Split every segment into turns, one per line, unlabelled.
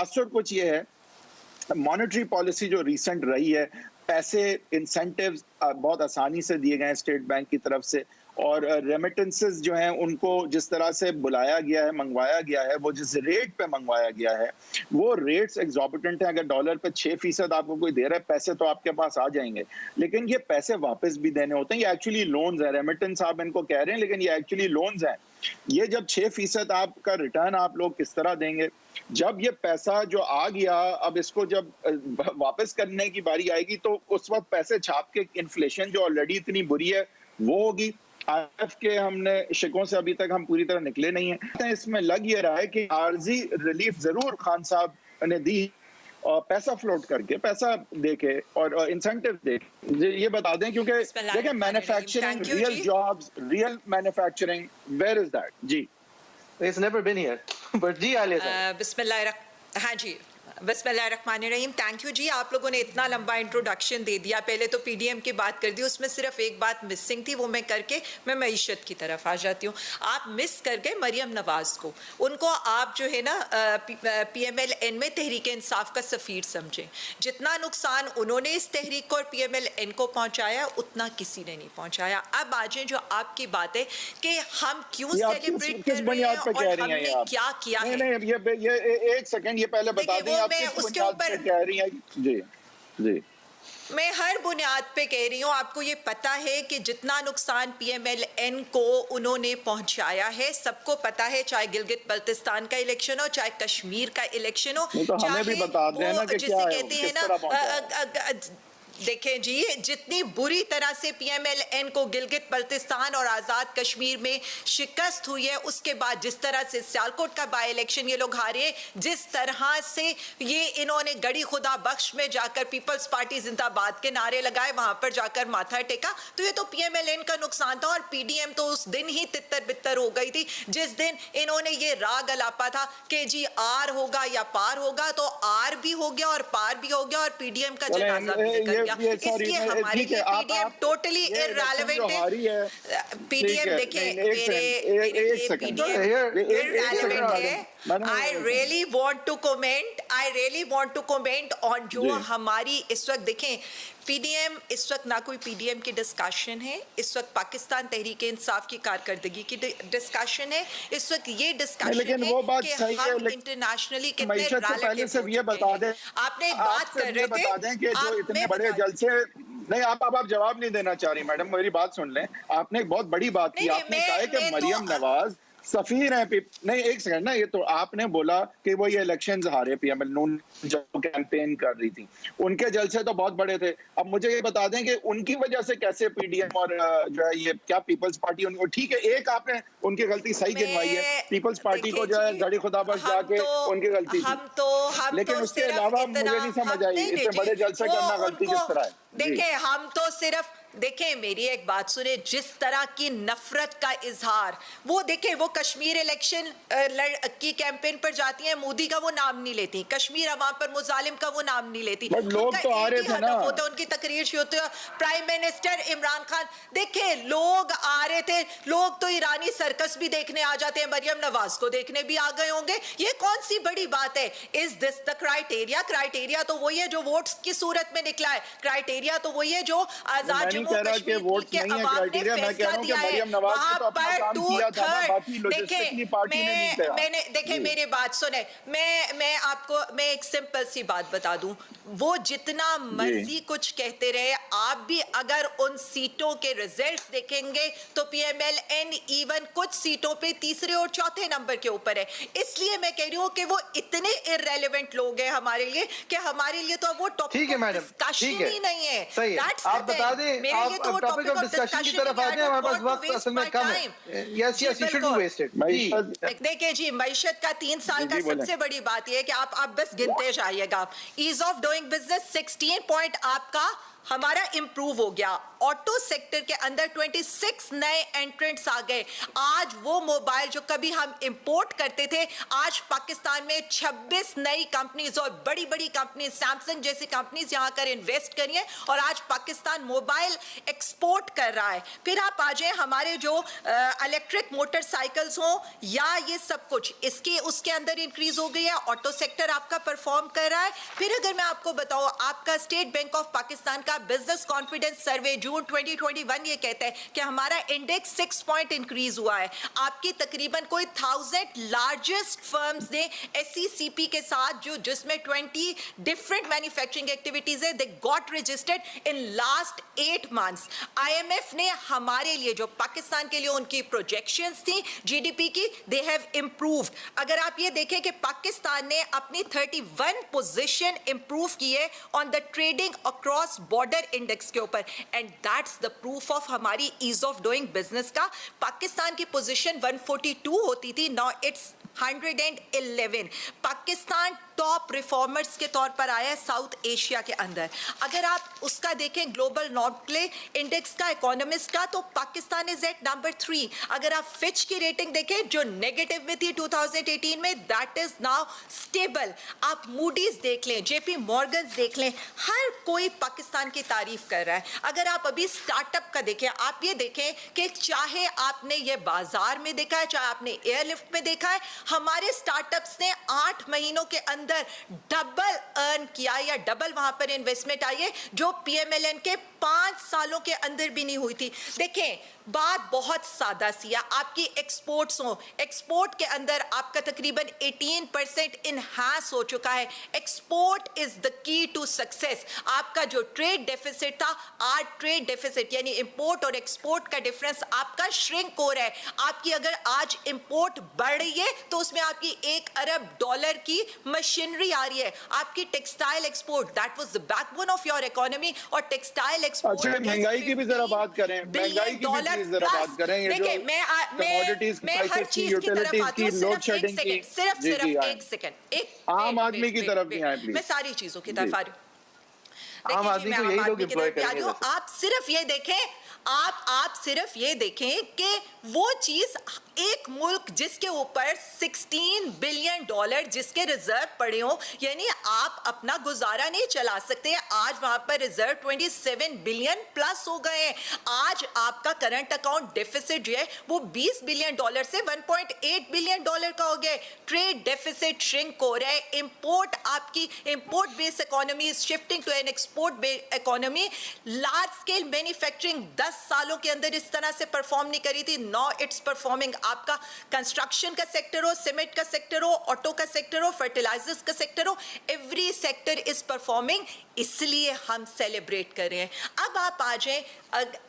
तासुर कुछ ये है, मॉनेटरी पॉलिसी जो रिसेंट रही है, पैसे इंसेंटिव्स बहुत आसानी से दिए गए हैं स्टेट बैंक की तरफ से, और रेमिटेंसेस जो हैं उनको जिस तरह से बुलाया गया है, मंगवाया गया है, वो जिस रेट पे मंगवाया गया है वो रेट्स एग्जॉर्बिटेंट हैं। अगर डॉलर पे 6% आपको कोई दे रहा है, पैसे तो आपके पास आ जाएंगे, लेकिन ये पैसे वापस भी देने होते हैं। ये एक्चुअली लोन्स है, रेमिटेंस आप इनको कह रहे हैं लेकिन ये एक्चुअली लोन्स हैं। ये जब 6% आपका रिटर्न आप लोग किस तरह देंगे? जब ये पैसा जो आ गया, अब इसको जब वापस करने की बारी आएगी तो उस वक्त पैसे छाप के इन्फ्लेशन जो ऑलरेडी इतनी बुरी है वो होगी। IMF के हमने शिकों से अभी तक हम पूरी तरह निकले नहीं हैं। इसमें लग ये रहा है कि आर्जी रिलीफ जरूर खान साहब ने दी, और पैसा फ्लोट करके, पैसा देके और इंसेंटिव दे, ये बता दें, क्योंकि देखें manufacturing, real jobs, real manufacturing, where is that? जी,
it's never been here, but जी आलिया
बिस्मिल्लाह। हाँ जी, बिस्मिल्लाहिर्रहमानिर्रहीम। थैंक यू जी, आप लोगों ने इतना लंबा इंट्रोडक्शन दे दिया। पहले तो पीडीएम की बात कर दी, उसमें सिर्फ एक बात मिसिंग थी, वो मैं करके मैं मईशत की तरफ आ जाती हूँ। आप मिस कर गए मरियम नवाज को। उनको आप जो है ना PMLN में तहरीक इंसाफ का सफ़ीर समझें। जितना नुकसान उन्होंने इस तहरीक को और PMLN को पहुँचाया उतना किसी ने नहीं पहुँचाया। अब आ जाए जो आपकी बात है कि हम क्यों सेलिब्रेट कर रहे हैं और हमने क्या किया है।
ये एक सेकंड, ये पहले बता दें आप
उसके ऊपर
कह रही हैं। जी जी,
मैं हर बुनियाद पे कह रही हूँ। आपको ये पता है कि जितना नुकसान PMLN को उन्होंने पहुंचाया है, सबको पता है, चाहे गिलगित बल्तिस्तान का इलेक्शन हो, चाहे कश्मीर का इलेक्शन हो,
तो हमें भी बता देना कि क्या है, किस तरह पहुंचाया।
देखें जी, जितनी बुरी तरह से PMLN को गिलगित बल्तिस्तान और आज़ाद कश्मीर में शिकस्त हुई है, उसके बाद जिस तरह से सियालकोट का बाई इलेक्शन ये लोग हारे, जिस तरह से ये इन्होंने गड़ी खुदा बख्श में जाकर पीपल्स पार्टी जिंदाबाद के नारे लगाए, वहां पर जाकर माथा टेका, तो ये तो PMLN का नुकसान था। और PDM तो उस दिन ही तितर बितर हो गई थी जिस दिन इन्होंने ये राग अलापा था कि जी आर होगा या पार होगा, तो आर भी हो गया और पार भी हो गया और PDM का जनाजा भी निकल गया। इसलिए हमारे लिए PDM टोटली इररेलेवेंट है। PDM देखिए, मेरे PDM इररेलेवेंट है। I really want to comment on जो हमारी इस वक्त देखें PDM, इस वक्त ना कोई PDM की डिस्कशन है, इस वक्त पाकिस्तान तहरीक इंसाफ की कारकर्दगी की डिस्कशन है। इस वक्त ये डिस्कशन है कि हम इंटरनेशनली कितने
ये बता दें,
आपने एक बात कर रहे थे,
बता दें कि जो इतने बड़े जलसे नहीं, आप जवाब नहीं देना चाह रही मैडम, मेरी बात सुन लें। आपने एक बहुत बड़ी बात की, आपने कहा कि मरियम नवाज सफीर है। नहीं, एक सेकंड ना, ये तो आपने बोला कि वो ये इलेक्शंस हारे PML नून जब कैंपेन कर रही थी, उनके जलसे तो बहुत बड़े थे। अब मुझे ये बता दें कि उनकी वजह से कैसे PDM और जो है ये क्या पीपल्स पार्टी, उनको ठीक है, एक आपने उनकी गलती सही गिनवाई है, पीपल्स पार्टी को जो है गड़ी खुदाबख्श जाके उनकी गलती थी, लेकिन उसके अलावा मुझे नहीं समझ आई इतने बड़े जलसे करना गलती किस तरह है।
देखें, हम तो सिर्फ देखें, मेरी एक बात सुने, जिस तरह की नफरत का इजहार वो देखें, वो कश्मीर इलेक्शन की कैंपेन पर जाती हैं, मोदी का वो नाम नहीं लेती, कश्मीर अवाम पर मुजालिम का वो नाम नहीं लेती,
लोग तो आ रहे थे ना,
होता उनकी तकरीर शुरू होती है, प्राइम मिनिस्टर इमरान खान। देखें, लोग आ रहे थे, लोग तो ईरानी सर्कस भी देखने आ जाते हैं, मरियम नवाज को देखने भी आ गए होंगे, ये कौन सी बड़ी बात है? Is this the criteria? Criteria तो वही है जो वोट्स की सूरत में निकला है, क्राइटेरिया तो वही है जो आजाद
कह रहा कि वोट नहीं है क्राइटेरिया। मैं कह रहा हूं कि मरियम नवाज ने तो अपना काम किया था ना, बाकी लॉजिस्टिकली पार्टी ने नहीं किया।
मैंने देखे, मेरी बात सुने, मैं आपको एक सिंपल सी बात बता दूं, वो जितना मर्जी कुछ कहते रहे, आप भी अगर उन सीटों के रिजल्ट्स देखेंगे तो PMLN इवन कुछ सीटों पे तीसरे और चौथे नंबर के ऊपर है। इसलिए मैं कह रही हूँ कि वो इतने इररेलेवेंट लोग हैं हमारे लिए कि हमारे लिए तो वो टॉपिक ऑफ डिस्कशन ही नहीं है।
आप बता दें, आप टॉपिक ऑफ डिस्कशन की तरफ आ जाए, हमारे पास वक्त असल में कम है। Yes you shouldn't waste it.
देखिए जी, मईशत का 3 साल का सबसे बड़ी बात यह है कि आप बस गिनते जाइएगा। Ease of doing business 16 point आपका हमारा इंप्रूव हो गया। ऑटो सेक्टर के अंदर 26 नए एंट्रेंट्स आ गए। आज वो मोबाइल जो कभी हम इंपोर्ट करते थे, आज पाकिस्तान में 26 नई कंपनीज और बड़ी बड़ी कंपनी सैमसंग जैसी कंपनीज यहां कर इन्वेस्ट करी है और आज पाकिस्तान मोबाइल एक्सपोर्ट कर रहा है। फिर आप आ जाए हमारे जो इलेक्ट्रिक मोटरसाइकिल्स हो या ये सब कुछ, इसके उसके अंदर इंक्रीज हो गई है। ऑटो सेक्टर आपका परफॉर्म कर रहा है। फिर अगर मैं आपको बताऊं, आपका स्टेट बैंक ऑफ पाकिस्तान का बिजनेस कॉन्फिडेंस सर्वे जून 2021 ये कहता है कि हमारा इंडेक्स 6 पॉइंट इंक्रीज हुआ है। आपकी तकरीबन कोई 1000 लार्जेस्ट फर्म्स ने SECP के साथ जो जिसमें 20 डिफरेंट मैन्युफैक्चरिंग एक्टिविटीज है, they got registered in last 8 months. IMF ने हमारे लिए जो पाकिस्तान के लिए उनकी प्रोजेक्शंस थी GDP की, दे हैव इंप्रूव्ड। अगर आप ये देखें कि पाकिस्तान ने अपनी 31 पोजीशन इंप्रूव की है on the trading across border index के ऊपर, and that's the proof of हमारी ईज ऑफ डूइंग बिजनेस का। पाकिस्तान की पोजीशन 142 होती थी, now it's 111। Pakistan top reformers के तौर पर आया है साउथ एशिया के अंदर। अगर आप उसका देखें ग्लोबल नॉर्मक्ले इंडेक्स का, इकोनॉमिस्ट का, तो पाकिस्तान इज एट नंबर 3। अगर आप फिच की रेटिंग देखें जो नेगेटिव में थी 2018 में, दैट इज नाउ स्टेबल। आप मूडीज देख लें, JP मॉर्गन देख लें, हर कोई पाकिस्तान की तारीफ कर रहा है। अगर आप अभी स्टार्टअप का देखें, आप ये देखें कि चाहे आपने ये बाजार में देखा है, चाहे आपने एयरलिफ्ट में देखा है, हमारे स्टार्टअप्स ने 8 महीनों के अंदर डबल अर्न किया या डबल वहां पर इन्वेस्टमेंट आई है, जो PMLN के 5 सालों के अंदर भी नहीं हुई थी। देखें, बात बहुत सादा सी है। आपकी एक्सपोर्ट्स हो, एक्सपोर्ट के अंदर आपका तकरीबन 18% इनहांस हो चुका है। Export is the key to success. आपका जो ट्रेड डेफिसिट था, आज ट्रेड डेफिसिट यानी इंपोर्ट और एक्सपोर्ट का डिफरेंस आपका श्रिंक हो रहा है। आपकी अगर आज इंपोर्ट बढ़ रही है तो उसमें आपकी $1 अरब की मशीनरी आ रही है। आपकी textile export, that was the backbone of your economy, और टेक्सटाइल एक्सपोर्ट।
अच्छा, महंगाई की भी जरा बात करें, महंगाई की भी जरा बात करें। ये जो कमोडिटीज प्राइसेस की, यूटिलिटीज की, लोड शेडिंग की,
सिर्फ एक सेकंड,
आम आदमी की तरफ नहीं आए प्लीज।
मैं सारी चीजों की तरफ आ रही हूं।
आम आदमी को यही लोग एम्प्लॉय करेंगे।
आप सिर्फ ये देखें, आप सिर्फ ये देखें कि वो चीज, एक मुल्क जिसके ऊपर $16 बिलियन जिसके रिजर्व पड़े हो, यानी आप अपना गुजारा नहीं चला सकते। आज वहां पर रिजर्व 27 बिलियन प्लस हो गए हैं। आज आपका करंट अकाउंट डेफिसिट जो है वो $20 बिलियन से $1.8 बिलियन का हो गया। ट्रेड डेफिसिट श्रिंक हो रहा है। इंपोर्ट, आपकी import based economy is shifting to an export based economy. Large scale manufacturing 10 सालों के अंदर इस तरह से परफॉर्म नहीं करी थी, नाउ इट्स परफॉर्मिंग। आपका कंस्ट्रक्शन का सेक्टर हो, सीमेंट का सेक्टर हो, ऑटो का सेक्टर हो, फर्टिलाइजर्स का सेक्टर हो, एवरी सेक्टर इज परफॉर्मिंग, इसलिए हम सेलिब्रेट कर रहे हैं। अब आप आ जाएं,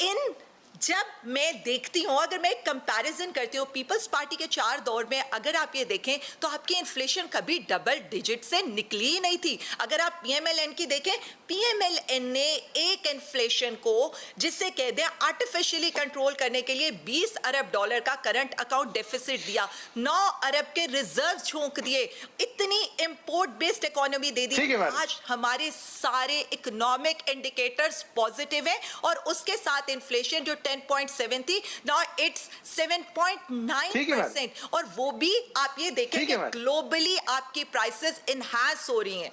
इन जब मैं देखती हूं, अगर मैं कंपैरिजन करती हूं पीपल्स पार्टी के 4 दौर में, अगर आप ये देखें तो आपकी इन्फ्लेशन कभी डबल डिजिट से निकली ही नहीं थी। अगर आप PMLN की देखें, PMLN ने एक इन्फ्लेशन को, जिसे कह दें आर्टिफिशियली कंट्रोल करने के लिए $20 अरब का करंट अकाउंट डेफिसिट दिया, 9 अरब के रिजर्व झोंक दिए, इतनी इंपोर्ट बेस्ड इकोनॉमी दे दी। आज हमारे सारे इकोनॉमिक इंडिकेटर्स पॉजिटिव है और उसके साथ इन्फ्लेशन जो 10.7 थी, now it's 7.9%, और वो भी आप ये देखें कि ग्लोबली आपकी प्राइसेस इनहांस हो रही हैं।